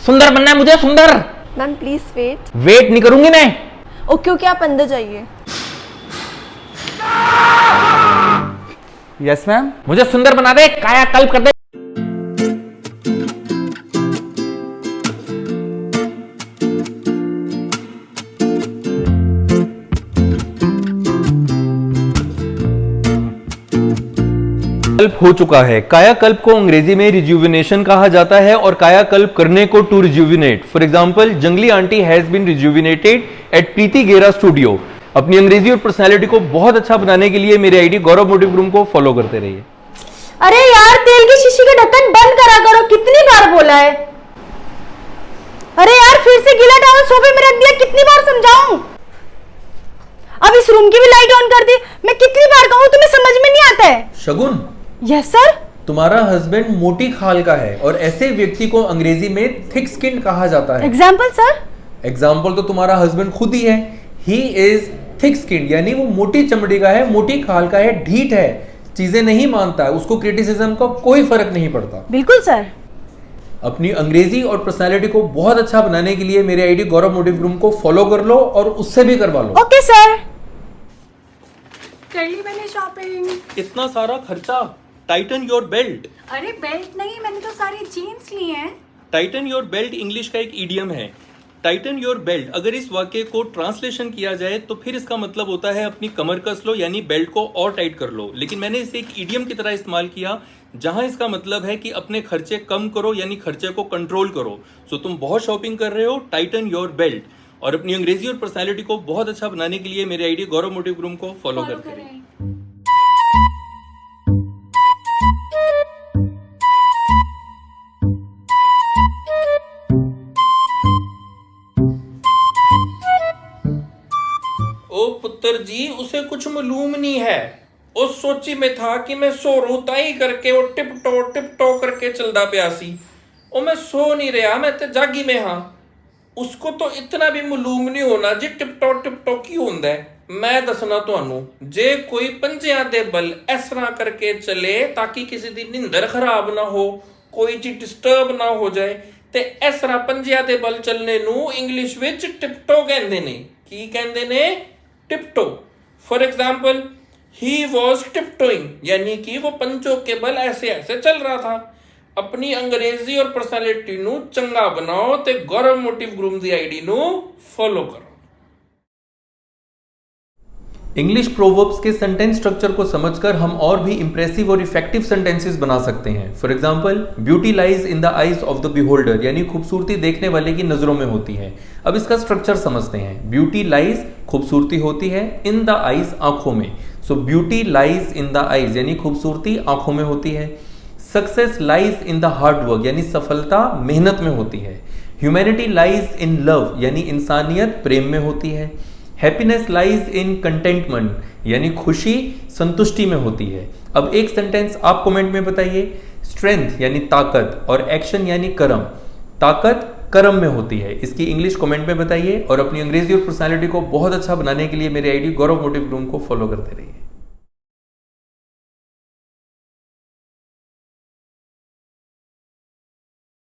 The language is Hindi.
सुंदर बनना है मुझे, सुंदर। Ma'am please wait. वेट नहीं करूंगी मैं। ओके ओके, आप अंदर जाइए। Yes ma'am. मुझे सुंदर बना दे, कायाकल्प कर दे। कल्प हो चुका है। कायाकल्प को अंग्रेजी में रिज्यूविनेशन कहा जाता है और कायाकल्प करने को टू रिज्यूविनेट। फॉर एग्जांपल, जंगली आंटी हैज बीन रिज्यूविनेटेड एट प्रीति गेरा स्टूडियो। अपनी अंग्रेजी और पर्सनालिटी को बहुत अच्छा बनाने के लिए मेरे आईडी गौरव मोटिव ग्रूम को फॉलो करते रहिए। अरे यार, तेल की शीशी का ढक्कन बंद करा करो, कितनी बार बोला है। अरे यार, फिर से गीला टॉवल सोफे में रख दिया, कितनी बार समझाऊं। अब इस रूम की भी लाइट ऑन कर दी, मैं कितनी बार कहूं, तुम्हें समझ में नहीं आता है। शगुन, यस सर। तुम्हारा हस्बैंड मोटी खाल का है और ऐसे व्यक्ति को अंग्रेजी में थिक स्किन कहा जाता है। Example sir? एग्जाम्पल तो तुम्हारा हस्बैंड खुद ही है। ही इज थिक स्किन, यानी वो मोटी चमड़ी का है, मोटी खाल का है, ढीठ है, चीजें नहीं मानता है, उसको क्रिटिसिज्म का कोई फर्क नहीं पड़ता। बिल्कुल सर। अपनी अंग्रेजी और पर्सनालिटी को बहुत अच्छा बनाने के लिए मेरे आईडी गौरव मोटिव ग्रूम को फॉलो कर लो और उससे भी करवा लो। Okay sir. कर ली मैंने शॉपिंग। इतना सारा खर्चा। Titan your belt. अरे बेल्ट नहीं, मैंने तो सारी जीन्स ली हैं। टाइटन योर बेल्ट इंग्लिश का एक इडियम है। टाइटन योर बेल्ट, अगर इस वाक्य को ट्रांसलेशन किया जाए तो फिर इसका मतलब होता है अपनी कमर कस लो, यानी बेल्ट को और टाइट कर लो। लेकिन मैंने इसे एक इडियम की तरह इस्तेमाल किया जहां इसका मतलब है कि अपने खर्चे कम करो, यानी खर्चे को कंट्रोल करो। सो तुम बहुत शॉपिंग कर रहे हो, टाइटन योर बेल्ट। और अपनी अंग्रेजी और पर्सनालिटी को बहुत अच्छा बनाने के लिए मेरे आईडी गौरव मोटिव ग्रूम को फॉलो करते रहिए। ओ पुत्र जी, उसे कुछ मालूम नहीं है। उस सोची में था कि मैं सो रोताई करके वो टिपटो करके चलदा पिया सी। ओ मैं सो नहीं रहा, मैं ते जागी में हाँ। उसको तो इतना भी मालूम नहीं होना जी टिपटो की होंदा है। मैं दसना तुहानू, जे कोई पंजियां दे बल इस तरह करके चले ताकि किसी दी नींदर खराब ना हो, कोई चीज डिस्टर्ब ना हो जाए, ते इस तरह पंजियां दे बल चलने नू इंग्लिश विच टिपटो कहंदे ने। की कहंदे ने? टिपटो। फॉर एग्जाम्पल, ही वॉज टिपटोइंग, यानी कि वो पंचों के बल ऐसे ऐसे चल रहा था। अपनी अंग्रेजी और पर्सनालिटी नू चंगा बनाओ ते गौरव मोटिव ग्रूम दी आईडी नू फॉलो करो। इंग्लिश प्रोवर्ब्स के सेंटेंस स्ट्रक्चर को समझकर हम और भी इंप्रेसिव और इफेक्टिव सेंटेंसेस बना सकते हैं। For example, beauty lies in the eyes of the beholder, यानी खूबसूरती देखने वाले की नजरों में होती है। अब इसका स्ट्रक्चर समझते हैं। ब्यूटी लाइज, खूबसूरती होती है, इन द आईज, आंखों में। सो beauty lies in the eyes, यानी खूबसूरती आंखों में होती है। Success lies in the hard work, यानी सफलता मेहनत में होती है। ह्यूमैनिटी लाइज इन लव, यानी इंसानियत प्रेम में होती है। हैप्पीनेस लाइज इन कंटेंटमेंट, यानी खुशी संतुष्टि में होती है। अब एक सेंटेंस आप कमेंट में बताइए। स्ट्रेंथ यानी ताकत और एक्शन यानी कर्म। ताकत कर्म में होती है। इसकी इंग्लिश कमेंट में बताइए और अपनी अंग्रेजी और पर्सनालिटी को बहुत अच्छा बनाने के लिए मेरे आईडी गौरव मोटिव ग्रूम को फॉलो करते रहिए।